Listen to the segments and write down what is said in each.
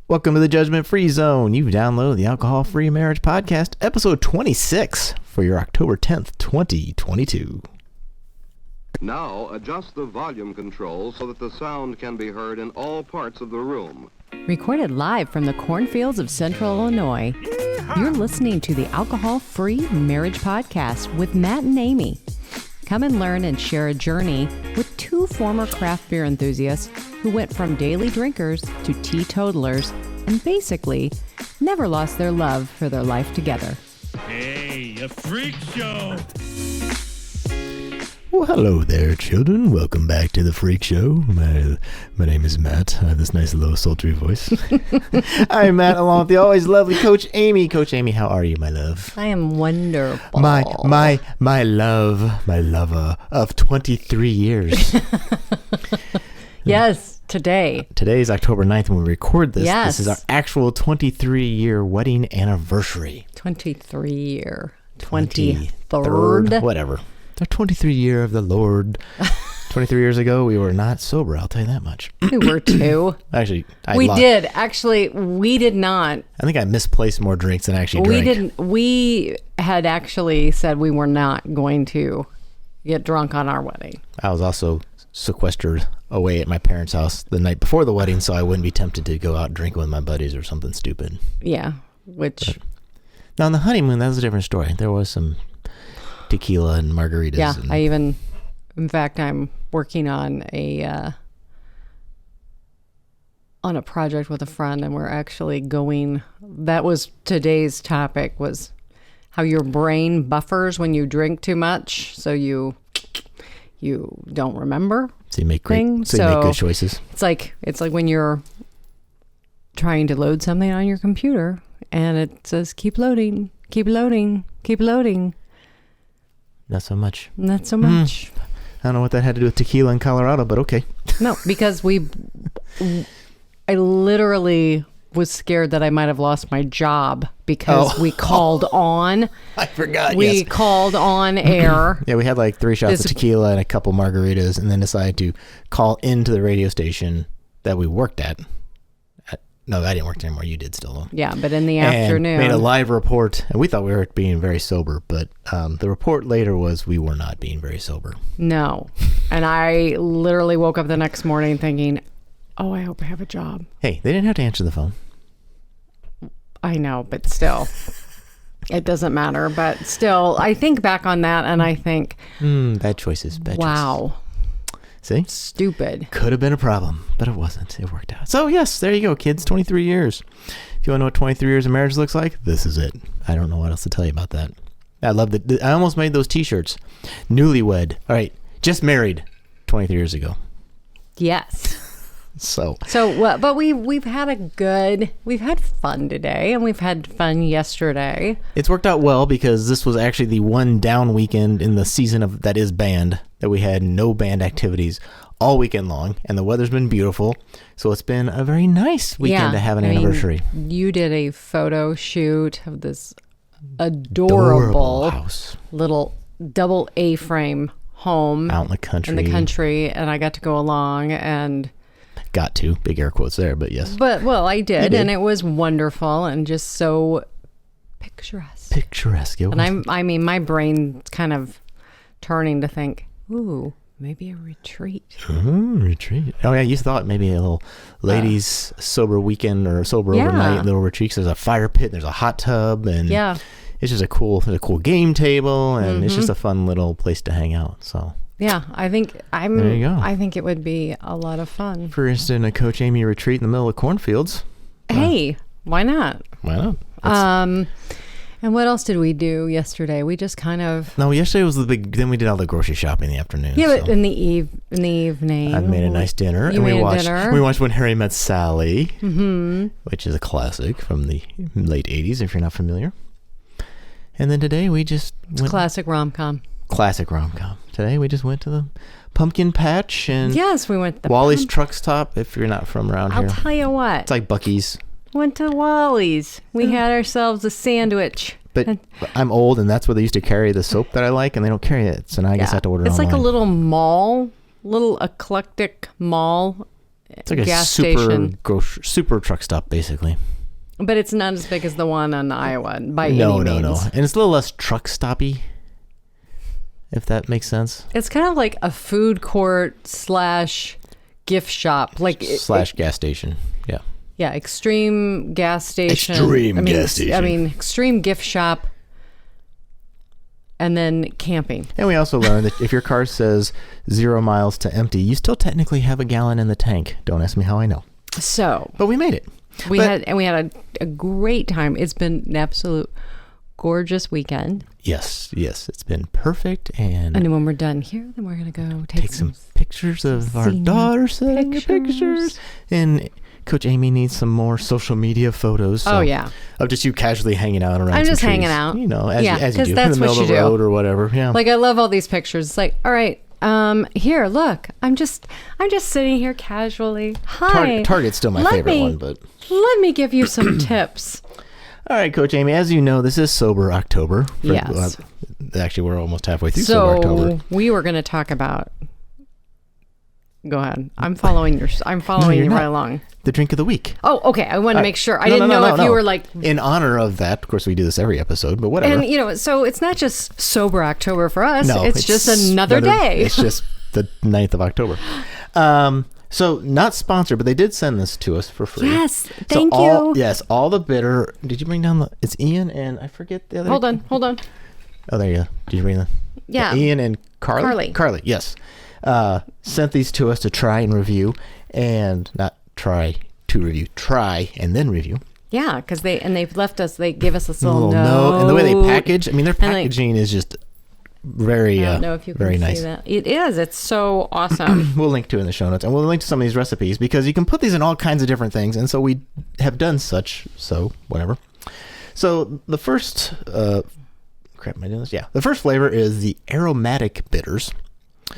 Welcome to the Judgment Free Zone. You've downloaded the Alcohol Free Marriage Podcast, episode 26 for your October 10th, 2022. Now adjust the volume control so that the sound can be heard in all parts of the room. Recorded live from the cornfields of Central Illinois, you're listening to the Alcohol Free Marriage Podcast with Matt and Amy. Come and learn and share a journey with two former craft beer enthusiasts who went from daily drinkers to teetotalers and basically never lost their love for their life together. Hey, a freak show! Well, hello there, children. Welcome back to the Freak Show. My name is Matt. I have this nice, low, sultry voice. I'm Matt, along with the always lovely Coach Amy. Coach Amy, how are you, my love? I am wonderful. My love, my lover of 23 years. Yes, today. Today is October 9th when we record this. Yes. This is our actual 23-year wedding anniversary. 23-year. 23rd. Whatever. The 23-year of the Lord. 23 years ago, we were not sober, I'll tell you that much. We were two. Actually, we did. Actually, we did not. I think I misplaced more drinks than I actually drank. We had actually said we were not going to get drunk on our wedding. I was also sequestered away at my parents' house the night before the wedding, so I wouldn't be tempted to go out drinking with my buddies or something stupid. Yeah, which... Now, on the honeymoon, that was a different story. There was some tequila and margaritas. Yeah, and in fact, I'm working on a project with a friend, and we're actually going, that was today's topic, was how your brain buffers when you drink too much, so you don't remember. So you make good choices. It's like when you're trying to load something on your computer, and it says, keep loading, keep loading, keep loading. Not so much. Not so much. I don't know what that had to do with tequila in Colorado, but okay. No, because I literally was scared that I might have lost my job because we called on. I forgot, We called on air. Yeah, we had like 3 shots of tequila and a couple margaritas, and then decided to call into the radio station that we worked at. No, I didn't work anymore. You did still, though. Yeah, but in the afternoon. Made a live report, and we thought we were being very sober, but the report later was we were not being very sober. No. And I literally woke up the next morning thinking, oh, I hope I have a job. Hey, they didn't have to answer the phone. I know, but still. It doesn't matter. But still, I think back on that, and I think... bad choices. Wow. See? Stupid. Could have been a problem, but it wasn't. It worked out. So, yes, there you go, kids. 23 years. If you want to know what 23 years of marriage looks like, this is it. I don't know what else to tell you about that. I love it. I almost made those T-shirts. Newlywed. All right. Just married 23 years ago. Yes. So but we've had fun today, and we've had fun yesterday. It's worked out well because this was actually the one down weekend in the season of that is band, that we had no band activities all weekend long, and the weather's been beautiful, so it's been a very nice weekend to have an anniversary. You did a photo shoot of this adorable house, little double A-frame home out in the country, and I got to go along and got to, big air quotes there, but yes. I did, and it was wonderful and just so picturesque. It was. And my brain's kind of turning to think, ooh, maybe a retreat. Retreat. Oh yeah, you thought maybe a little ladies sober weekend or sober overnight little retreat. There's a fire pit, there's a hot tub, and it's just a cool game table, and it's just a fun little place to hang out. So. Yeah, I think there you go. I think it would be a lot of fun. For instance, a Coach Amy retreat in the middle of cornfields. Hey, why not? Why not? And what else did we do yesterday? We just kind of... No, yesterday was the big... Then we did all the grocery shopping in the afternoon. Yeah, but in the evening... I made a nice dinner. We watched When Harry Met Sally, which is a classic from the late 80s, if you're not familiar. And then today we just... Classic rom-com. Today we just went to the pumpkin patch and yes, we went to the Wally's Truck Stop. If you're not from around here, I'll tell you what. It's like Buc-ee's. Went to Wally's. We had ourselves a sandwich. But I'm old, and that's where they used to carry the soap that I like, and they don't carry it. So now I guess I have to order it online. It's like a little mall, little eclectic mall It's like a gas super station. super truck stop, basically. But it's not as big as the one on Iowa by No. any means. And it's a little less truck stoppy, if that makes sense. It's kind of like a food court / gift shop. Like / gas station. Yeah. Yeah, extreme gas station. Gas station. I mean, extreme gift shop. And then camping. And we also learned that if your car says 0 miles to empty, you still technically have a gallon in the tank. Don't ask me how I know. So. But we made it. We had a great time. It's been an absolute gorgeous weekend. Yes. It's been perfect. And then when we're done here, then we're going to go take some pictures of our daughter sending pictures. And Coach Amy needs some more social media photos. So, of just you casually hanging out around. I'm some just trees, hanging out. You know, as you do. That's in the middle what of the you road do. or whatever. Yeah. Like, I love all these pictures. It's like, all right, here, look. I'm just sitting here casually. Hi. Target's still my favorite one, but let me give you some tips. All right, Coach Amy, as you know, this is Sober October. Yes. Actually, we're almost halfway through Sober October. So we were going to talk about. Go ahead. I'm following you right along. The drink of the week. Oh, okay. I want to make sure. I didn't know if you were like. In honor of that, of course, we do this every episode, but whatever. And, so it's not just Sober October for us. No, it's just another day. It's just the 9th of October. So not sponsored, but they did send this to us for free. Yes. Thank you. Yes. All the bitter. Did you bring down it's Ian and I forget the other. Hold on. Oh, there you go. Did you bring that? Yeah. Ian and Carly. Carly, yes. Sent these to us to try and review, and not try to review, try and then review. Yeah, because they've left us. They give us this little note, and the way they package. I mean, their packaging is just very, I don't know if you can very see nice. that. It is. It's so awesome. We'll link to it in the show notes, and we'll link to some of these recipes because you can put these in all kinds of different things, and so we have done such. So whatever. So the first, crap, am I doing this? Yeah, the first flavor is the Aromatic Bitters.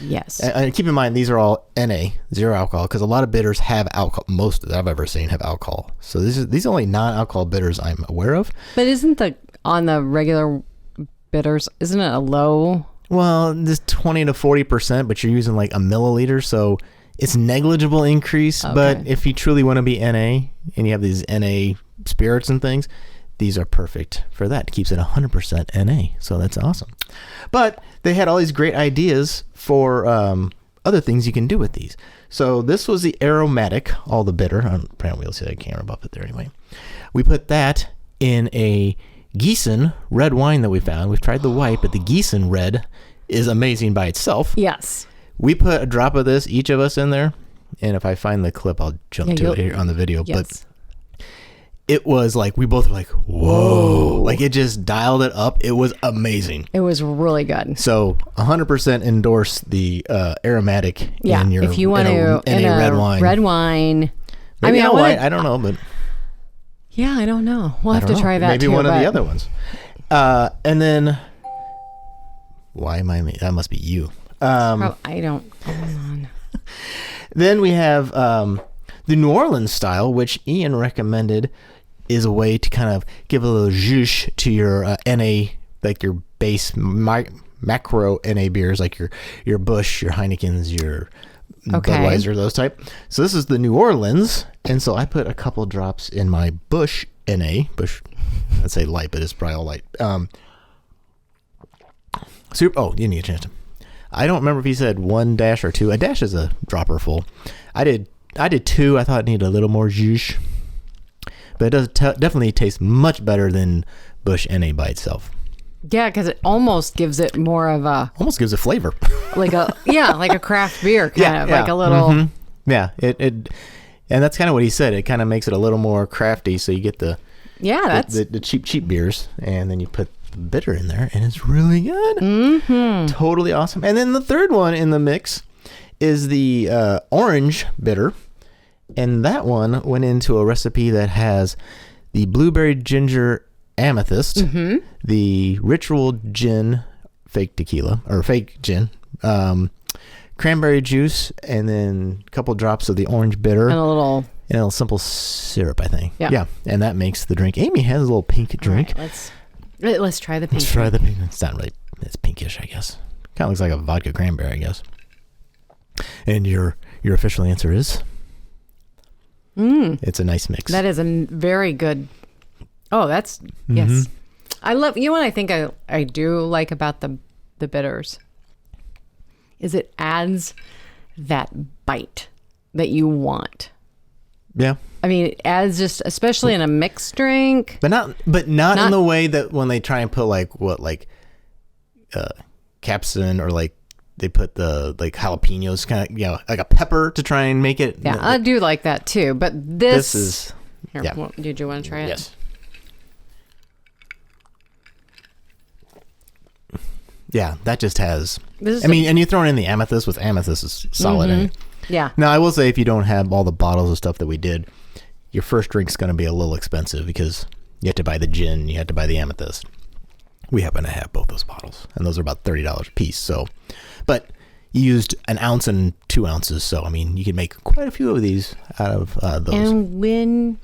Yes. And keep in mind, these are all NA, zero alcohol, because a lot of bitters have alcohol. Most that I've ever seen have alcohol. So these are only non-alcohol bitters I'm aware of. But isn't on the regular bitters, isn't it a low? Well, this 20 to 40%, but you're using like a milliliter, so it's negligible increase. Okay. But if you truly want to be NA and you have these NA spirits and things, these are perfect for that. It keeps it 100% NA, so that's awesome. But they had all these great ideas for other things you can do with these. So this was the Aromatic, all the bitter. Apparently we'll see that camera up it there anyway. We put that in a Gießen red wine that we found. We've tried the white, but the Gießen red is amazing by itself. Yes. We put a drop of this, each of us in there, and if I find the clip, I'll jump to it here on the video. Yes. But it was like, we both were like, whoa. Like, it just dialed it up. It was amazing. It was really good. So 100% endorse the Aromatic in your if you want to in a red wine. Red wine. Maybe I don't know, but yeah, I don't know. We'll have to try that. Maybe too, one of the other ones. And then why am I? That must be you. I don't. Hold on. Then we have the New Orleans style, which Ian recommended is a way to kind of give a little zhuzh to your NA, like your base macro NA beers, like your Busch, your Heineken's, your Budweiser, those type. So this is the New Orleans, and so I put a couple drops in my Busch NA. Busch, I'd say light, but it's probably all light. You didn't get a chance to. I don't remember if he said 1 dash or 2. A dash is a dropper full. I did 2. I thought it needed a little more zhuzh. But it does definitely taste much better than Busch NA by itself. Yeah, because it almost gives it more of a... Almost gives it flavor. like a craft beer, kind of. Like a little... Mm-hmm. Yeah, and that's kind of what he said. It kind of makes it a little more crafty, so you get the cheap beers, and then you put the bitter in there, and it's really good. Mm-hmm. Totally awesome. And then the third one in the mix is the orange bitter. And that one went into a recipe that has the blueberry ginger amethyst, the ritual gin, fake tequila, or fake gin, cranberry juice, and then a couple drops of the orange bitter. And a little simple syrup, I think. Yeah. And that makes the drink. Amy has a little pink drink. Right, let's try the pink. Let's try the pink. It's not really, it's pinkish, I guess. Kind of looks like a vodka cranberry, I guess. And your official answer is? It's a nice mix. That is a very good. Oh, that's yes. I love what I think I do like about the bitters is it adds that bite that you want. Yeah. I mean, it adds just, especially in a mixed drink. But not in the way that when they try and put capsaicin or like they put the like jalapenos kind of, like a pepper to try and make it. Yeah, I do like that too. But this is, here, yeah. Did you want to try it? Yes. Yeah, that just has. And you throw in the amethyst, with amethyst is solid. Mm-hmm. Yeah. Now, I will say if you don't have all the bottles of stuff that we did, your first drink's going to be a little expensive because you have to buy the gin, you have to buy the amethyst. We happen to have both those bottles, and those are about $30 a piece. So, but you used an ounce and 2 ounces, so I mean, you can make quite a few of these out of those. And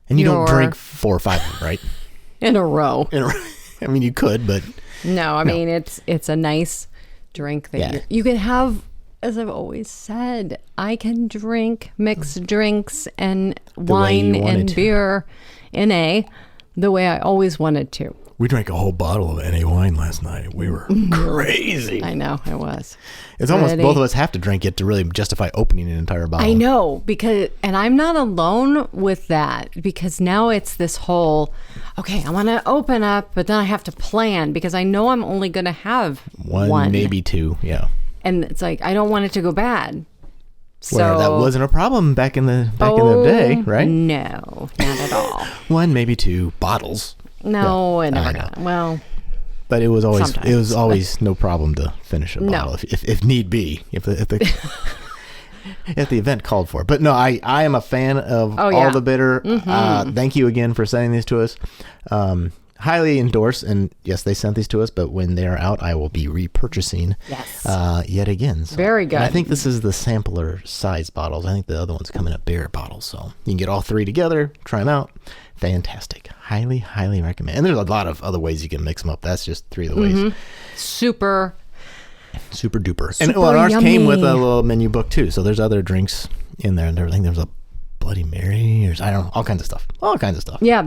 you don't drink 4 or 5 of them, right? In a row. I mean, you could, but no. I mean, it's a nice drink that you can have. As I've always said, I can drink mixed drinks and wine and beer the way I always wanted to. We drank a whole bottle of NA wine last night. We were crazy. I know, it was. It's almost both of us have to drink it to really justify opening an entire bottle. I know, and I'm not alone with that, because now it's this whole, okay, I want to open up, but then I have to plan because I know I'm only going to have one, maybe 2, yeah. And it's like, I don't want it to go bad. So that wasn't a problem back in the day, right? No, not at all. 1, maybe 2 bottles. No, it never got. Well, but it was always sometimes. No problem to finish a bottle if need be, if the event called for it. But no, I am a fan of all the bitter. Thank you again for sending these to us. Highly endorse, and yes, they sent these to us, but when they're out, I will be repurchasing yet again. So, very good. I think this is the sampler size bottles. I think the other ones come in a bigger bottle, so you can get all 3 together, try them out. Fantastic. Highly, highly recommend. And there's a lot of other ways you can mix them up. That's just 3 of the ways. Super duper. And ours came with a little menu book too, so there's other drinks in there and everything. There's a Bloody Mary, or I don't know, all kinds of stuff. Yeah,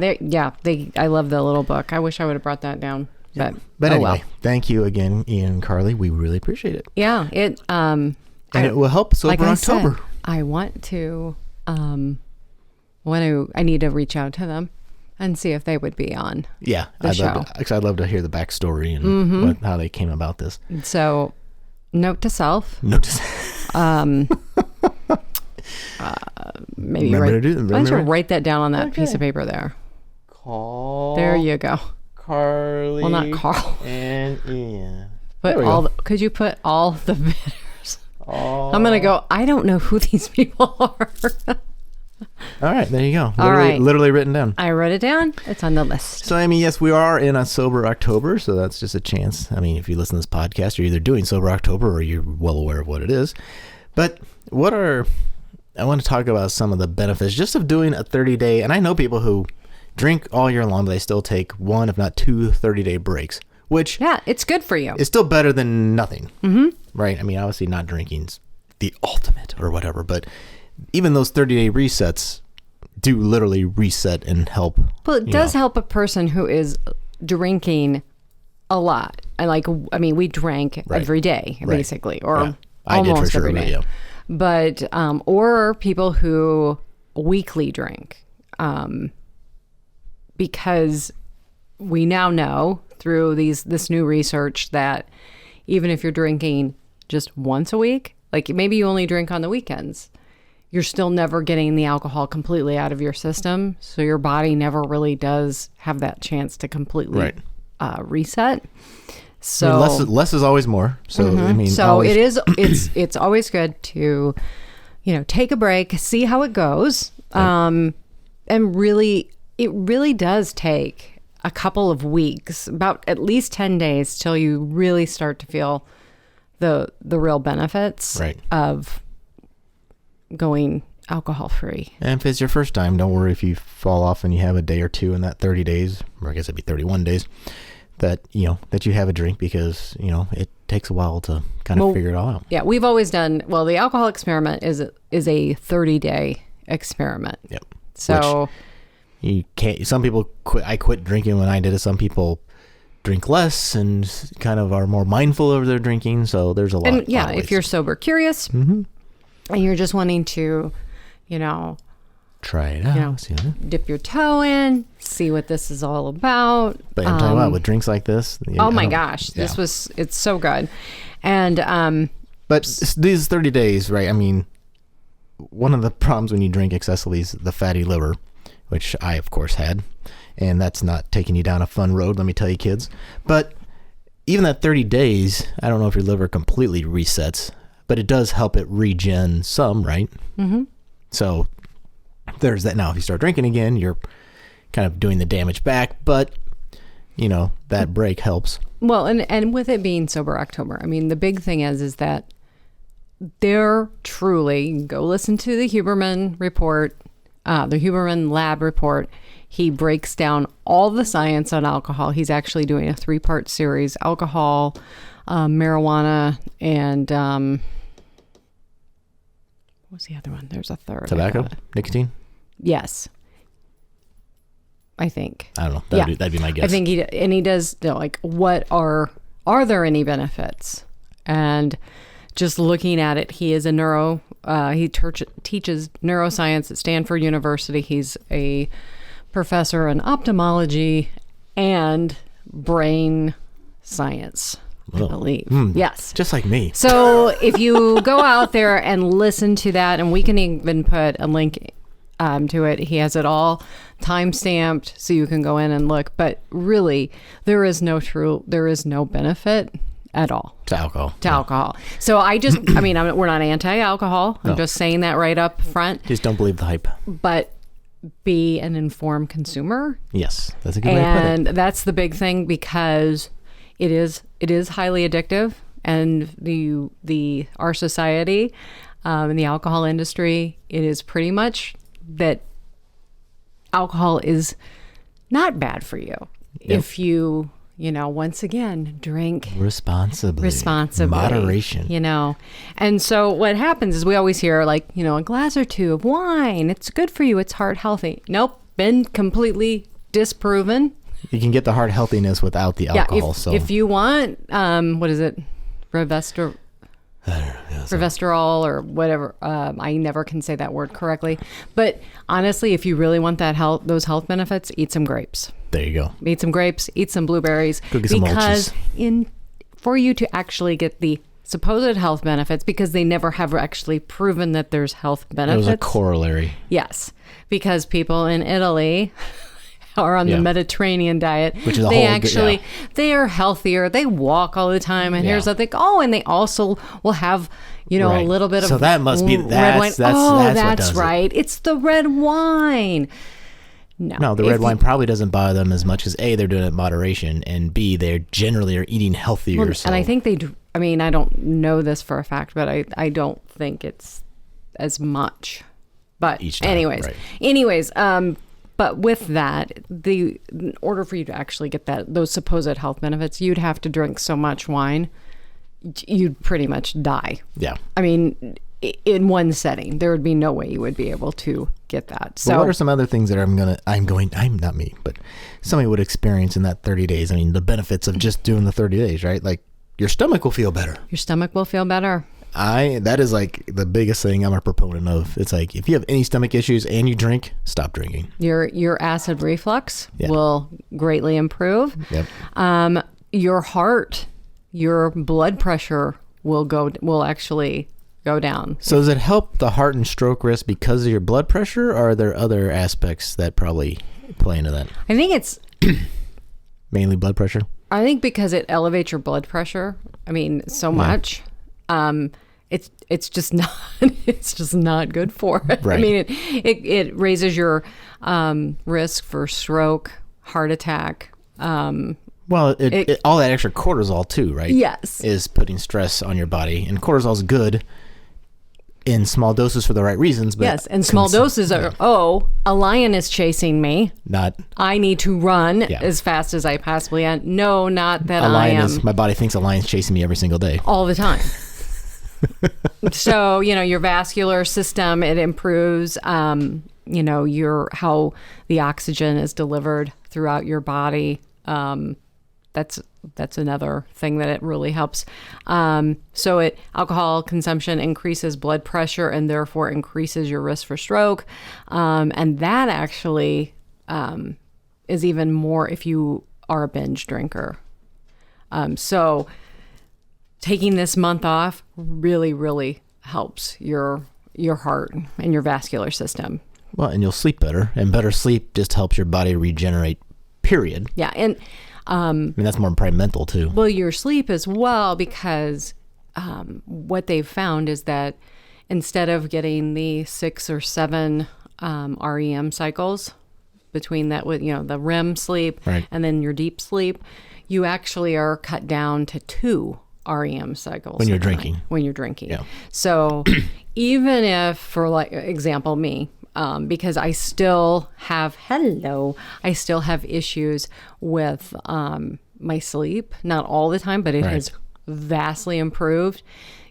I love the little book. I wish I would have brought that down. But anyway, thank you again, Ian and Carly. We really appreciate it. Yeah, it it will help Sober October. I want to I need to reach out to them and see if they would be on. Yeah, I'd love to hear the backstory and how they came about this. So, note to self. Maybe write that down on that piece of paper there. There you go. Carly. Well, not Carl. And Ian. Could you put all the bitters? I'm gonna go. I don't know who these people are. All right, there you go. Literally written down. I wrote it down. It's on the list. So, I mean, yes, we are in a Sober October, so that's just a chance. I mean, if you listen to this podcast, you're either doing Sober October or you're well aware of what it is. But I want to talk about some of the benefits just of doing a 30-day, and I know people who drink all year long, but they still take 1, if not 2, 30-day breaks, which... Yeah, it's good for you. It's still better than nothing, right? I mean, obviously not drinking's the ultimate or whatever, but even those 30-day resets do literally reset and help. Well, it does help a person who is drinking a lot. And we drank every day, basically, or almost every day. But, or people who weekly drink, because we now know through this new research that even if you're drinking just once a week, like maybe you only drink on the weekends, you're still never getting the alcohol completely out of your system. So your body never really does have that chance to completely reset. So less is always more. So I mean, it's always good to, take a break, see how it goes. And really, it really does take a couple of weeks, about at least 10 days till you really start to feel the real benefits of going alcohol free. And if it's your first time, don't worry if you fall off and you have a day or two in that 30 days, or I guess it'd be 31 days. That you have a drink, because it takes a while to kind of figure it all out. Yeah, we've always done the alcohol experiment is a 30-day experiment. Yep. So you can't. Some people quit. I quit drinking when I did it. Some people drink less and kind of are more mindful of their drinking. So there's a lot. And yeah, lot of ways. if you're sober curious and you're just wanting to, try it out, dip your toe in, see what this is all about. But I'm talking about with drinks like this. Oh my gosh, it's so good. And but these 30 days, right? I mean, one of the problems when you drink excessively is the fatty liver, which I of course had, and that's not taking you down a fun road, let me tell you, kids. But even that 30 days, I don't know if your liver completely resets, but it does help it regen some, right? Mm-hmm. So there's that. Now, if you start drinking again, you're kind of doing the damage back, but that break helps. Well, and with it being Sober October, I mean, the big thing is that they're truly, go listen to the Huberman report, the Huberman lab report. He breaks down all the science on alcohol. He's actually doing a 3-part series: alcohol, marijuana, and what's the other one? There's a third. Tobacco? Nicotine? Yes. I think. I don't know. That'd be my guess. I think he does what are there any benefits? And just looking at it, he is a he teaches neuroscience at Stanford University. He's a professor in ophthalmology and brain science, I believe. Yes. Just like me. So if you go out there and listen to that, and we can even put a link to it. He has it all time-stamped so you can go in and look. But really, there is no benefit at all to alcohol. Alcohol. So we're not anti-alcohol. I'm just saying that right up front. Just don't believe the hype. But be an informed consumer. Yes, that's a good way to put it. And that's the big thing, because it is highly addictive, and our society and the alcohol industry, it is pretty much that alcohol is not bad for you if you once again drink responsibly, moderation, and so what happens is we always hear a glass or two of wine, it's good for you, it's heart healthy. Nope, been completely disproven. You can get the heart healthiness without the alcohol. If you want what is it, Resveratrol or whatever, I never can say that word correctly, but honestly, if you really want those health benefits, eat some grapes. There you go. Eat some grapes, eat some blueberries, because for you to actually get the supposed health benefits, because they never have actually proven that there's health benefits. It was a corollary. Yes, because people in Italy are on the Mediterranean diet, which is they are healthier. They walk all the time, and here's the thing. Oh, and they also will have a little bit of that must be red wine. That's right. It's the red wine. No, the red wine probably doesn't bother them as much because A, they're doing it in moderation, and B, they generally are eating healthier. Well, and I think they do. I mean, I don't know this for a fact, but I don't think it's as much. But each time, anyways, but with that, in order for you to actually get those supposed health benefits, you'd have to drink so much wine, you'd pretty much die. Yeah. I mean, in one setting, there would be no way you would be able to get that. So what are some other things that I'm not me, but somebody would experience in that 30 days? I mean, the benefits of just doing the 30 days, right? Like your stomach will feel better. Your stomach will feel better. That is like the biggest thing I'm a proponent of. It's like, if you have any stomach issues and you drink, stop drinking. Your acid reflux will greatly improve. Yep. Your heart, your blood pressure will actually go down. So does it help the heart and stroke risk because of your blood pressure, or are there other aspects that probably play into that? I think it's mainly blood pressure. I think because it elevates your blood pressure. I mean, so much. It's just not good for it. Right. I mean, it raises your risk for stroke, heart attack. Well, all that extra cortisol too, right? Yes, is putting stress on your body, and cortisol is good in small doses for the right reasons. But yes, and small doses are a lion is chasing me. I need to run as fast as I possibly can. No, not that I am. My body thinks a lion's chasing me every single day, all the time. So, your vascular system, it improves, how the oxygen is delivered throughout your body. That's another thing that it really helps. So alcohol consumption increases blood pressure and therefore increases your risk for stroke. And that actually is even more if you are a binge drinker. So taking this month off really, really helps your heart and your vascular system. Well, and you'll sleep better, and better sleep just helps your body regenerate, period. Yeah, and I mean, that's more probably mental too. well, your sleep as well, because what they've found is that instead of getting the 6 or 7 REM cycles between that, with the REM sleep Right. and then your deep sleep, you actually are cut down to 2 REM cycles When you're a night drinking. When you're drinking, Yeah. So even if, for like example, me. Because I still have issues with my sleep. Not all the time, but it has vastly improved.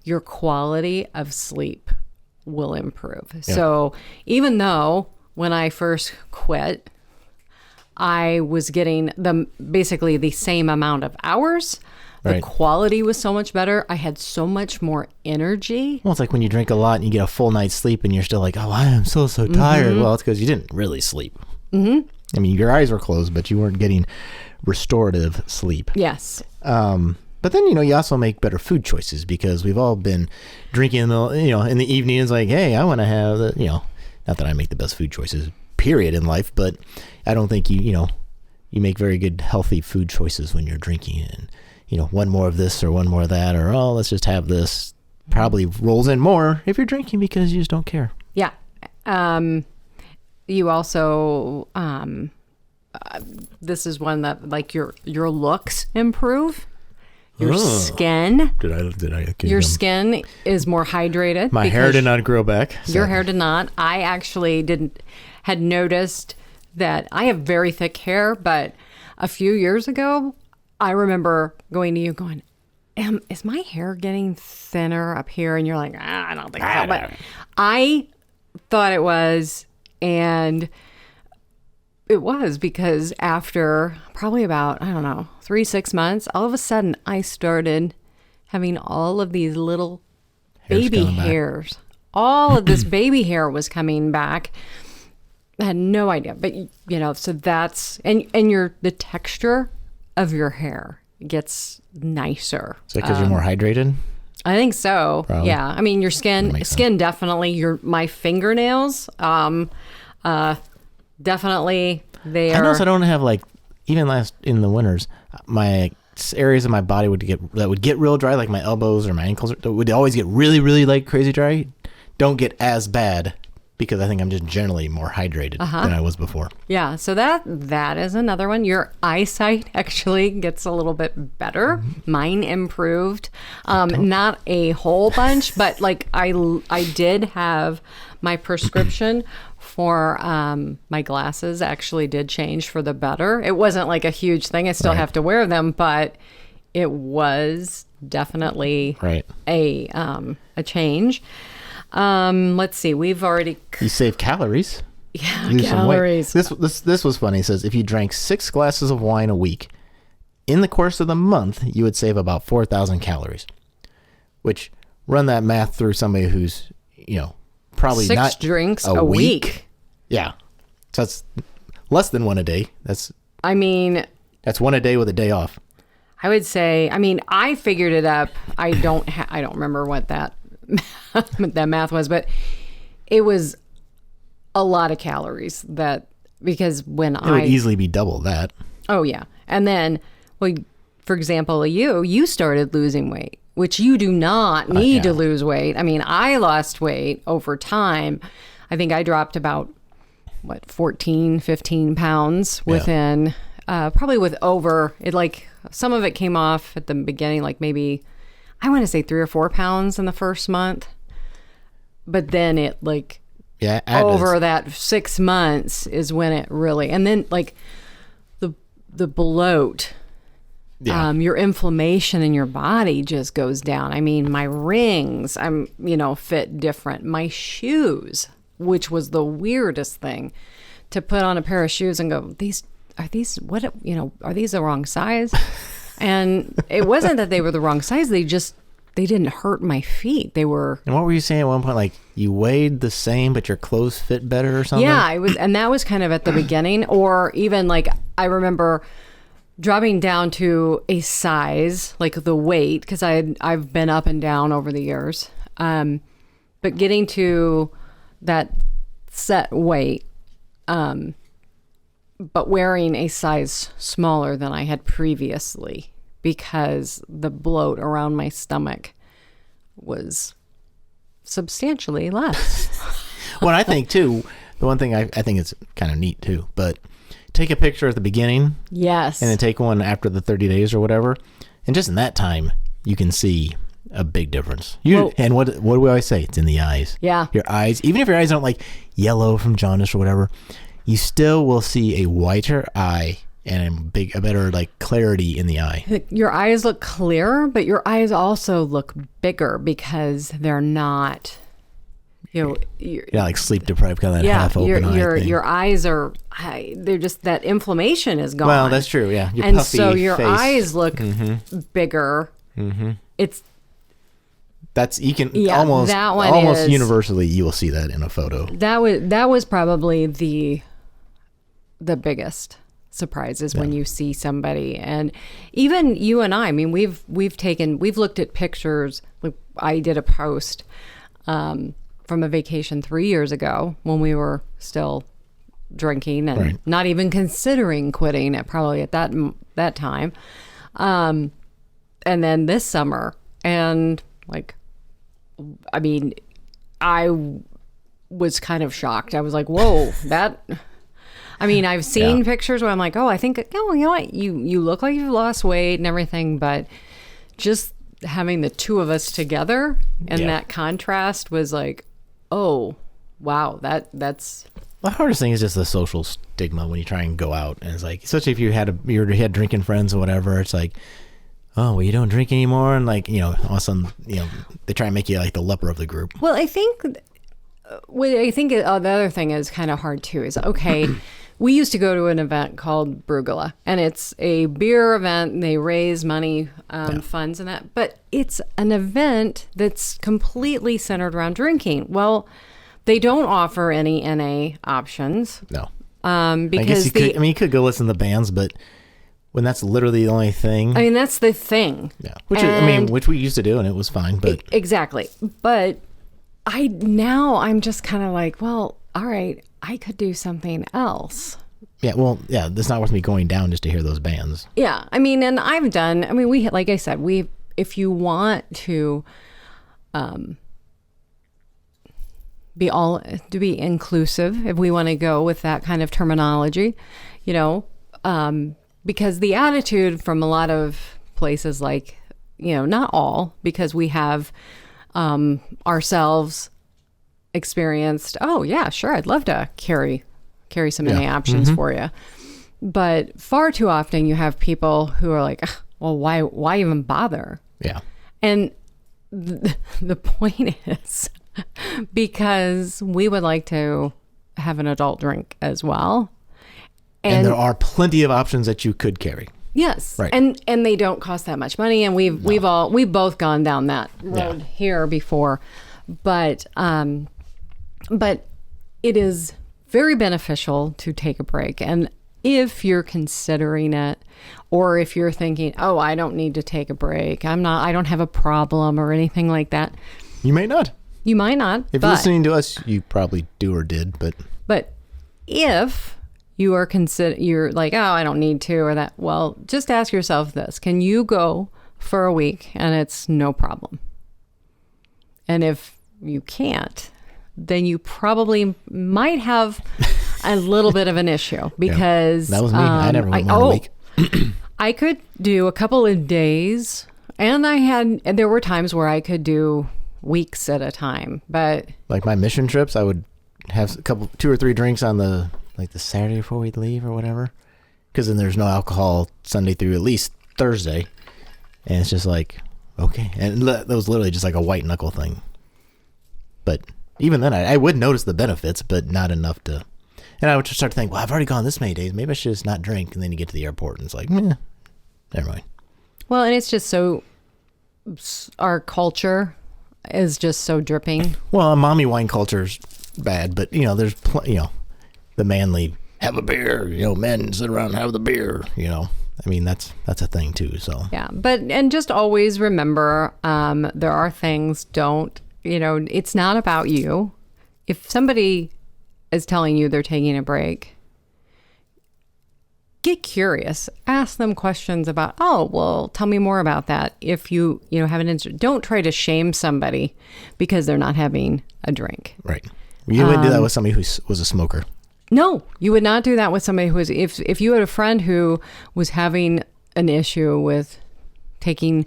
Your quality of sleep will improve. Yeah. So even though when I first quit, I was getting basically the same amount of hours. The Right. quality was so much better. I had so much more energy. Well, it's like when you drink a lot and you get a full night's sleep and you're still like, oh, I am so tired. Well, it's because you didn't really sleep. Mm-hmm. I mean, your eyes were closed, but you weren't getting restorative sleep. Yes. But then, you also make better food choices because we've all been drinking in the evening. It's like, hey, I want to have not that I make the best food choices, period, in life, but I don't think you make very good, healthy food choices when you're drinking. And, one more of this or one more of that, or, oh, let's just have this, probably rolls in more if you're drinking because you just don't care. Yeah. You also, this is one that like your looks improve. Your skin. Your skin is more hydrated. My hair did not grow back. Your hair did not. I actually had noticed that I have very thick hair, but a few years ago, I remember going to you going, is my hair getting thinner up here? And you're like, I don't think so. But I thought it was, and it was, because after probably about, 3-6 months, all of a sudden I started having all of these little baby hairs. All of this baby hair was coming back. I had no idea, but so that's, and the texture of your hair gets nicer. Is that because you're more hydrated? I think so. Probably. Yeah. I mean, your skin definitely, my fingernails, definitely they I are. noticed I don't have even in the winters, my areas of my body would get real dry, like my elbows or my ankles would always get really, really crazy dry. Don't get as bad because I think I'm just generally more hydrated than I was before. Yeah, so that is another one. Your eyesight actually gets a little bit better. Mine improved. Not a whole bunch, but I did have my prescription for my glasses actually did change for the better. It wasn't like a huge thing. I still have to wear them, but it was definitely a change. Let's see. We've already. You save calories. Yeah, lose calories. some weight. This was funny. It says if you drank 6 glasses of wine a week, in the course of the month, you would save about 4,000 calories. Which, run that math through somebody who's probably 6 not drinks a week. Yeah, so that's less than 1 a day. That's that's 1 a day with a day off. I would say. I figured it up. I don't remember what that that math was, but it was a lot of calories. Because when it would easily be double that. Oh yeah, and then for example, you started losing weight, which you do not need to lose weight. I lost weight over time. I think I dropped about 14, 15 pounds within probably with over it. Some of it came off at the beginning, maybe I want to say 3 or 4 pounds in the first month, but then it over that 6 months is when it really, and then the bloat Yeah. Your inflammation in your body just goes down. I mean, my rings, fit different. My shoes, which was the weirdest thing, to put on a pair of shoes and go, are these the wrong size? And it wasn't that they were the wrong size. They didn't hurt my feet. They were. And what were you saying at one point? Like you weighed the same, but your clothes fit better or something? Yeah, and that was kind of at the beginning, or even like I remember dropping down to a size, like the weight, because I've been up and down over the years, but getting to that set weight, but wearing a size smaller than I had previously because the bloat around my stomach was substantially less. Well, I think too, the one thing I think it's kind of neat too, but take a picture at the beginning. Yes. And then take one after the 30 days or whatever. And just in that time, you can see a big difference. And what do we always say? It's in the eyes. Yeah. Your eyes, even if your eyes aren't like yellow from jaundice or whatever, you still will see a whiter eye and a better like clarity in the eye. Your eyes look clearer, but your eyes also look bigger because they're not, you're like sleep deprived, kind of that half open eye thing. Your eyes are, they're just, that inflammation is gone. Well, that's true. Yeah. And so your eyes look bigger. Mm-hmm. Almost universally you will see that in a photo. That was probably the biggest surprise is when you see somebody. And even you and I mean, we've looked at pictures. Like I did a post from a vacation 3 years ago when we were still drinking and not even considering quitting probably at that time. And then this summer, and like, I mean, I was kind of shocked. I was like, whoa, I've seen pictures where I'm like, oh, I think, you know what? You look like you've lost weight and everything, but just having the two of us together and that contrast was like, oh, wow, that's... The hardest thing is just the social stigma when you try and go out. And it's like, especially if you had drinking friends or whatever, it's like, oh, well, you don't drink anymore. And like, all of a sudden, they try and make you like the leper of the group. Well, I think the other thing is kind of hard too is, okay, we used to go to an event called Brugula, and it's a beer event. They raise money, funds and that, but it's an event that's completely centered around drinking. Well, they don't offer any NA options. No. Because you could go listen to bands, but when that's literally the only thing. I mean, that's the thing. Yeah. Which we used to do, and it was fine, but. Exactly. But I'm just kind of like, well, all right, I could do something else. Yeah, well, yeah, it's not worth me going down just to hear those bands. Yeah, I mean, and like I said, if you want to be inclusive, if we want to go with that kind of terminology, because the attitude from a lot of places, like, not all, because we have ourselves experienced, oh yeah, sure, I'd love to carry some NA options for you. But far too often you have people who are like, well, why even bother? Yeah. And the point is because we would like to have an adult drink as well. And there are plenty of options that you could carry. Yes. Right. And they don't cost that much money. And we've both gone down that road here before, but it is very beneficial to take a break. And if you're considering it, or if you're thinking, oh, I don't need to take a break, I don't have a problem or anything like that. You may not. You might not. If you're listening to us, you probably do or did, but if you are you're like, oh, I don't need to, or that, well, just ask yourself this: can you go for a week and it's no problem? And if you can't, then you probably might have a little bit of an issue, because that was me. I never went more than a week. I could do a couple of days, and there were times where I could do weeks at a time. But like my mission trips, I would have 2 or 3 drinks on the Saturday before we'd leave or whatever, because then there's no alcohol Sunday through at least Thursday. And it's just like, okay. And that was literally just like a white knuckle thing. But even then, I would notice the benefits, but not enough to. And I would just start to think, well, I've already gone this many days. Maybe I should just not drink. And then you get to the airport and it's like, never mind. Well, and it's just so, our culture is just so dripping. Well, mommy wine culture's bad, but there's the manly have a beer. Men sit around and have the beer. I mean, that's a thing too. So yeah, and just always remember, there are things. It's not about you. If somebody is telling you they're taking a break, get curious. Ask them questions about, tell me more about that. If you have an interest, don't try to shame somebody because they're not having a drink. Right. You wouldn't do that with somebody who was a smoker. No, you would not do that with somebody who was, if you had a friend who was having an issue with taking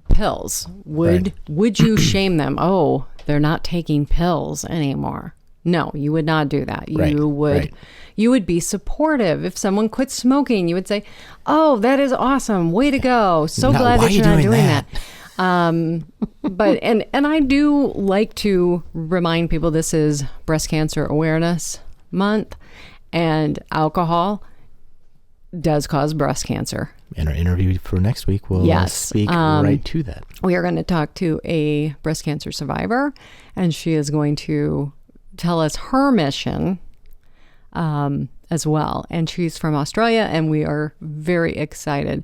pills, would you shame them? Oh, they're not taking pills anymore. No, you would not do that. You would be supportive. If someone quit smoking, you would say, "Oh, that is awesome. Way to go. So glad that you're not doing that." But I do like to remind people this is Breast Cancer Awareness Month, and alcohol does cause breast cancer. In our interview for next week, we'll speak right to that. We are going to talk to a breast cancer survivor, and she is going to tell us her mission as well. And she's from Australia, and we are very excited.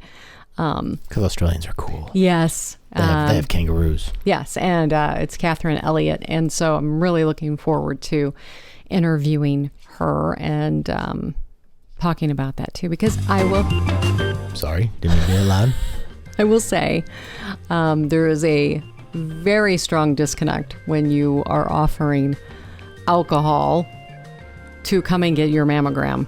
Because Australians are cool. Yes. They have kangaroos. Yes, and it's Catherine Elliott. And so I'm really looking forward to interviewing her and talking about that too, because I will... Sorry, didn't mean to be loud. I will say there is a very strong disconnect when you are offering alcohol to come and get your mammogram.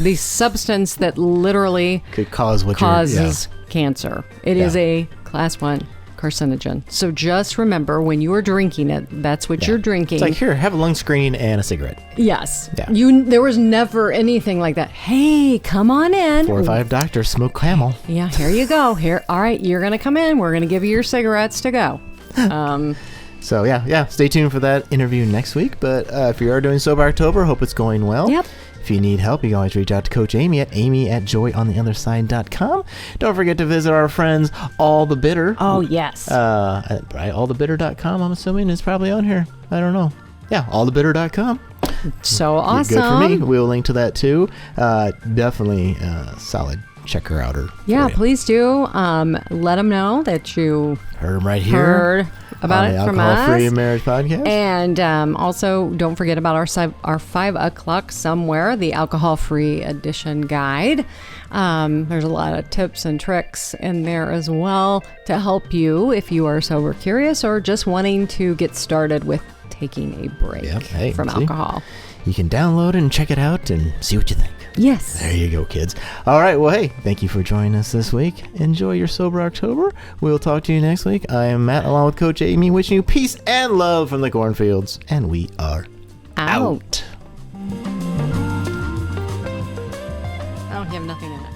The substance that literally could causes cancer. It is a class 1 carcinogen. So just remember, when you are drinking it, that's what you're drinking. It's like, here, have a lung screen and a cigarette. Yes. Yeah. There was never anything like that. Hey, come on in. 4 or 5 doctors smoke Camel. Yeah, here you go. Here, all right, you're going to come in. We're going to give you your cigarettes to go. So stay tuned for that interview next week. But if you are doing Sober October, hope it's going well. Yep. If you need help, you can always reach out to Coach Amy at amy@joyontheotherside.com. Don't forget to visit our friends, All the Bitter. Oh, yes. Allthebitter.com, I'm assuming, is probably on here. I don't know. Yeah, allthebitter.com. So awesome. Good for me. We'll link to that too. Definitely solid. Check her out. Please do. Let them know that you heard them right here. About it from us. Alcohol-Free Marriage Podcast. And also, don't forget about our 5 o'clock somewhere, the alcohol-free edition guide. There's a lot of tips and tricks in there as well to help you if you are sober curious or just wanting to get started with taking a break from alcohol. You can download it and check it out and see what you think. Yes. There you go, kids. All right. Well, hey, thank you for joining us this week. Enjoy your Sober October. We'll talk to you next week. I am Matt, along with Coach Amy, wishing you peace and love from the cornfields. And we are out. I don't have nothing in it.